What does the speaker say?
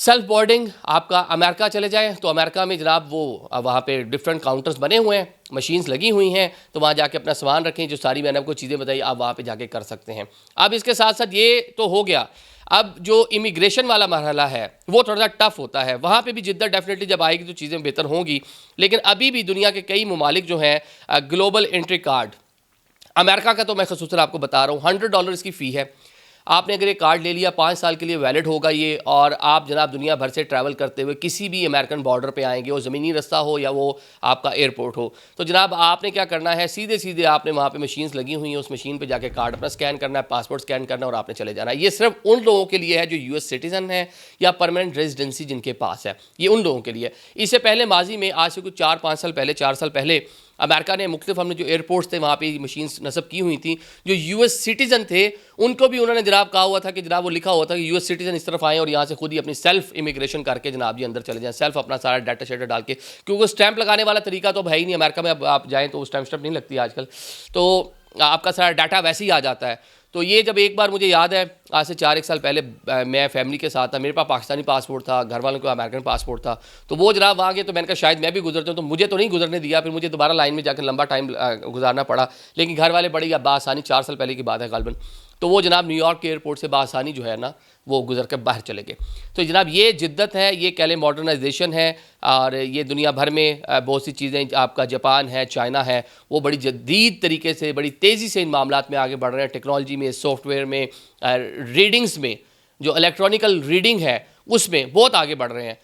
Self boarding आपका America चले जाए तो अमेरिका में जनाब वो वहाँ पे डिफरेंट काउंटर्स बने हुए हैं, मशीन्स लगी हुई हैं, तो वहाँ जाके अपना सामान रखें। जो सारी मैंने आपको चीज़ें बताई आप वहाँ पे जाके कर सकते हैं। अब इसके साथ साथ ये तो हो गया, अब जो इमिग्रेशन वाला मरहला है वो थोड़ा सा टफ होता है। वहाँ पे भी जिद्दत डेफिनेटली जब आएगी तो चीज़ें बेहतर होंगी, लेकिन अभी भी दुनिया के कई ममालिक जो हैं ग्लोबल एंट्री कार्ड, अमेरिका का तो मैं खसूसन आपको बता रहा हूँ $100 इसकी फ़ी है। आपने अगर ये कार्ड ले लिया 5 साल के लिए वैलिड होगा ये, और आप जनाब दुनिया भर से ट्रैवल करते हुए किसी भी अमेरिकन बॉर्डर पे आएंगे, वो ज़मीनी रास्ता हो या वो आपका एयरपोर्ट हो, तो जनाब आपने क्या करना है, सीधे सीधे आपने वहाँ पे मशीन्स लगी हुई हैं, उस मशीन पे जाके कार्ड अपना स्कैन करना है, पासपोर्ट स्कैन करना है और आपने चले जाना है। ये सिर्फ उन लोगों के लिए है जो US सिटीज़न है या परमानेंट रेजिडेंसी जिनके पास है, ये उन लोगों के लिए। इससे पहले माजी में आज से कुछ 4-5 साल पहले, 4 साल पहले अमेरिका ने मुख्तलिफ हमने जो एयरपोर्ट्स थे वहाँ पे मशीन्स नस्ब की हुई थी, जो US सिटीज़न थे उनको भी उन्होंने जनाब कहा हुआ था कि जनाब वो लिखा हुआ था कि US सिटीज़न इस तरफ आएँ और यहाँ से खुद ही अपनी सेल्फ इमिग्रेशन करके जनाब जी अंदर चले जाएँ, सेल्फ अपना सारा डाटा शेटा डाल के, क्योंकि स्टैंप लगाने वाला तरीका तो अब है ही नहीं अमेरिका में। अब आप जाएँ तो स्टैंप नहीं लगती आजकल, तो आपका सारा डाटा वैसे ही आ जाता है। तो ये जब एक बार मुझे याद है आज से 4-1 साल पहले मैं फैमिली के साथ था, मेरे पास पाकिस्तानी पासपोर्ट था, घर वालों को अमेरिकन पासपोर्ट था, तो वो जनाब वहाँ गए तो मैंने कहा शायद मैं भी गुजरता हूँ, तो मुझे तो नहीं गुजरने दिया, फिर मुझे दोबारा लाइन में जाकर लंबा टाइम गुजारना पड़ा। लेकिन घर वाले बड़ी बासानी, 4 साल पहले की बात है गालबन, तो वो जनाब न्यूयॉर्क के एयरपोर्ट से बासानी जो है ना वो गुजर कर बाहर चले गए। तो जनाब ये जिद्दत है, ये कह लें मॉडर्नाइजेशन है, और ये दुनिया भर में बहुत सी चीज़ें, आपका जापान है, चाइना है, वो बड़ी जदीद तरीके से बड़ी तेज़ी से इन मामलात में आगे बढ़ रहे हैं। टेक्नोलॉजी में, सॉफ्टवेयर में, रीडिंग्स में, जो इलेक्ट्रॉनिकल रीडिंग है उसमें बहुत आगे बढ़ रहे हैं।